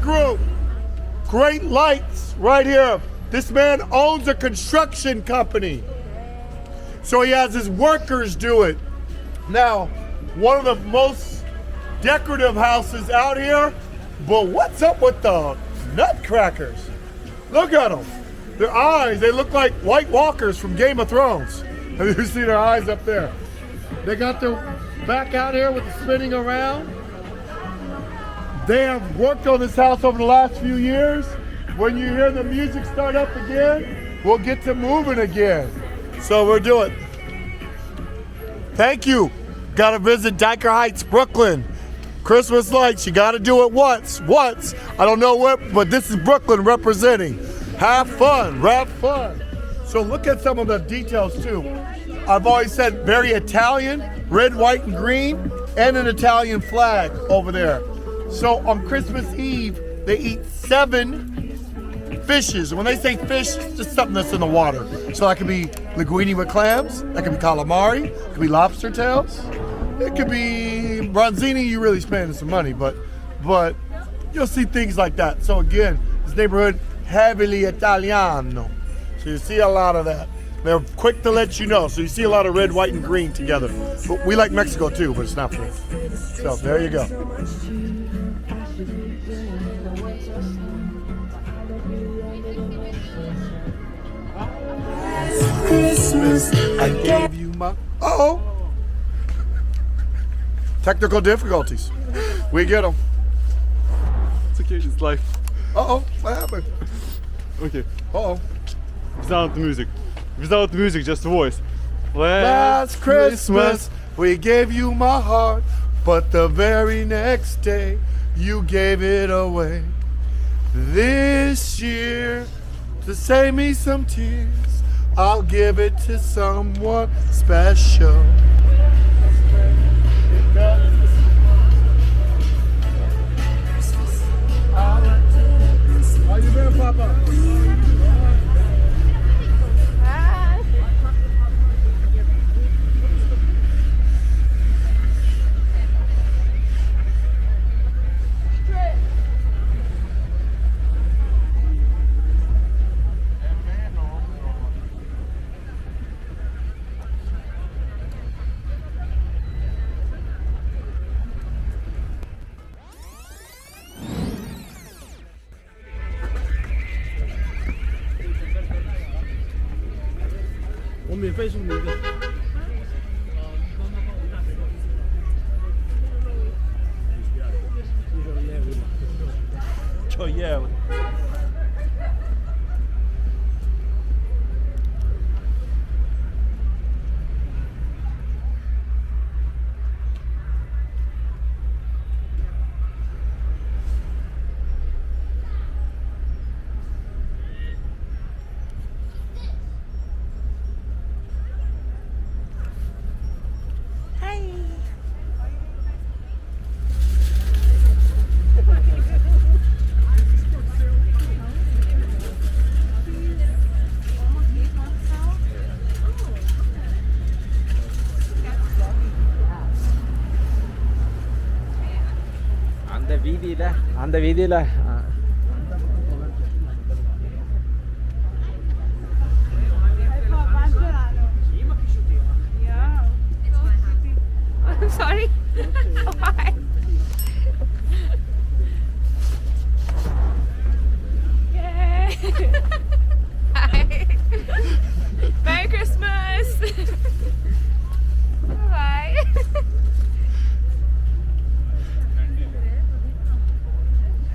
group. Great lights right here. This man owns a construction company. So he has his workers do it. Now, one of the most decorative houses out here, but what's up with the nutcrackers? Look at them. Their eyes, they look like White Walkers from Game of Thrones. Have you seen their eyes up there? They got their back out here with the spinning around. They have worked on this house over the last few years. When you hear the music start up again, we'll get to moving again. So we're doing. Thank you. Gotta visit Dyker Heights, Brooklyn. Christmas lights, you gotta do it once. I don't know what, but this is Brooklyn representing. Have fun, have fun. So look at some of the details too. I've always said very Italian, red, white, and green, and an Italian flag over there. So on Christmas Eve, they eat 7 fishes. And when they say fish, it's just something that's in the water. So that could be linguine with clams, that could be calamari, it could be lobster tails, it could be bronzini. You really spending some money, but you'll see things like that. So again, this neighborhood heavily Italiano. So you see a lot of that. They're quick to let you know. So you see a lot of red, white, and green together. But we like Mexico too, but it's not for us. So there you go. Christmas, I gave you my... Uh-oh. Technical difficulties. We get them. It's okay, it's life. Uh-oh, what happened? Okay. Uh-oh. Without the music, just the voice. Last Christmas, we gave you my heart, but the very next day, you gave it away. This year, to save me some tears, I'll give it to someone special. How you been, Papa? அந்த வீதியில Sorry. Why? Yay! Hi. Merry Christmas. Bye.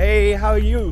Hey, how are you?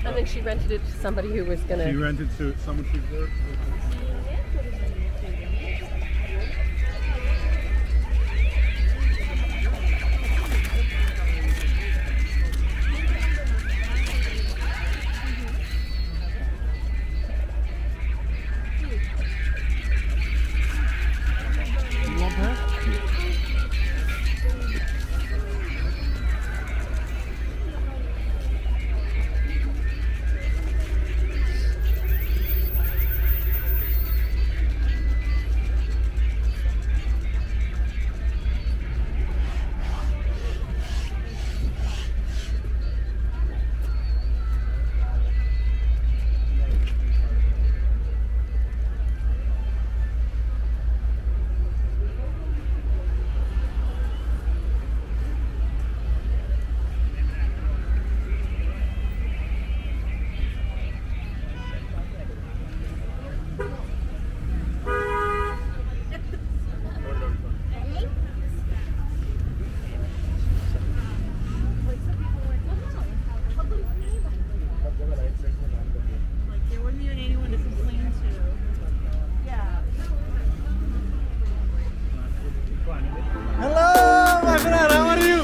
And then she rented it to somebody who was gonna. She rented to someone she worked with. Hello, my friend. How are you?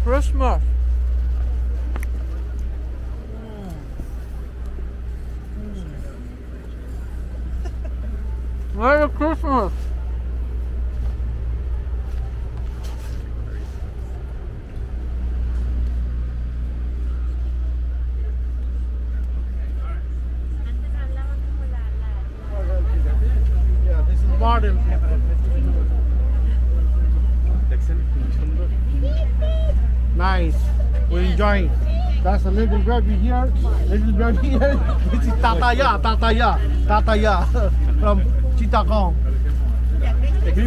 Christmas. Merry Christmas. Yeah, this is modern. Nice. We're enjoying. That's a little baby here. Little baby here. This is Tataya from Chittagong. Give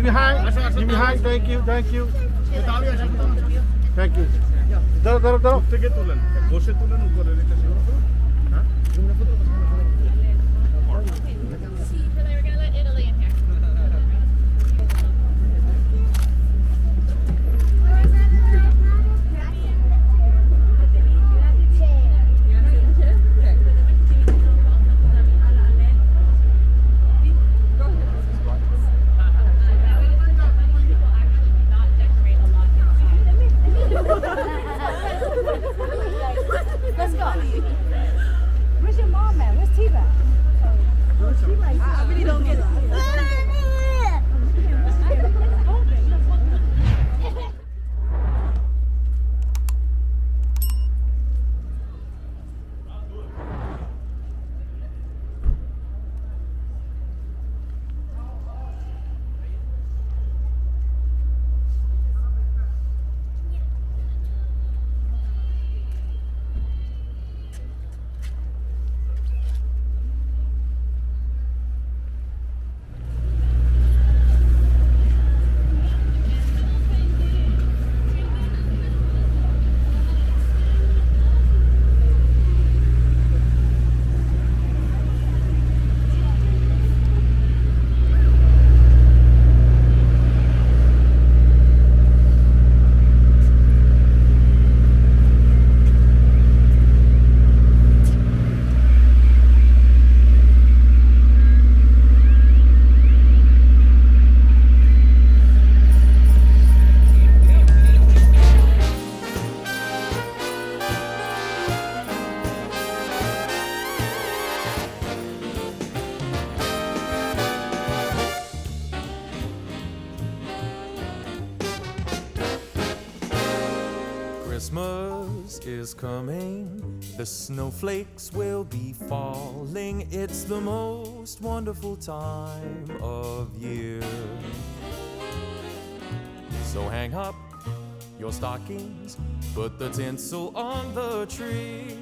me hi. Give me hi. Thank you. Thank you. Thank you. Daro. They were gonna let Italy in here. Let's go. coming, the snowflakes will be falling. It's the most wonderful time of year. So hang up your stockings, put the tinsel on the tree,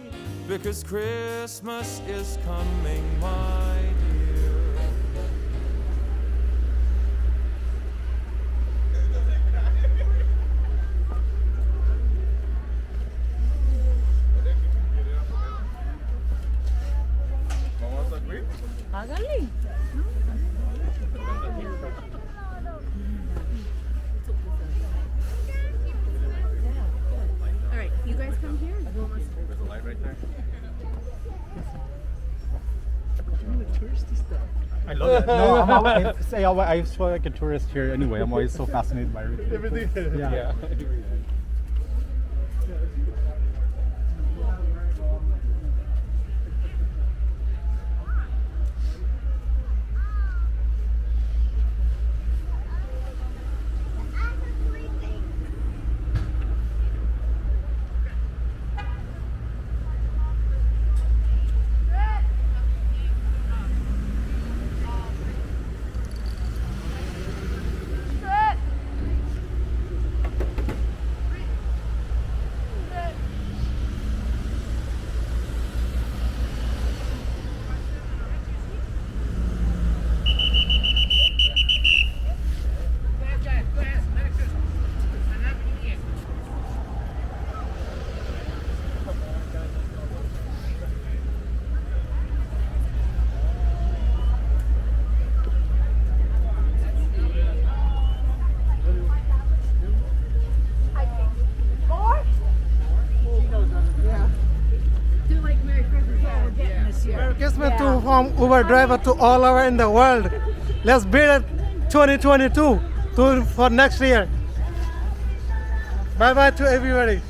because Christmas is coming, my dear. All right, you guys come here. There's a light right there. I love it. No, I feel like a tourist here anyway. I'm always so fascinated by everything. Yeah. Merry Christmas to from Uber driver to all over in the world. Let's build it 2022 for next year. Bye bye to everybody.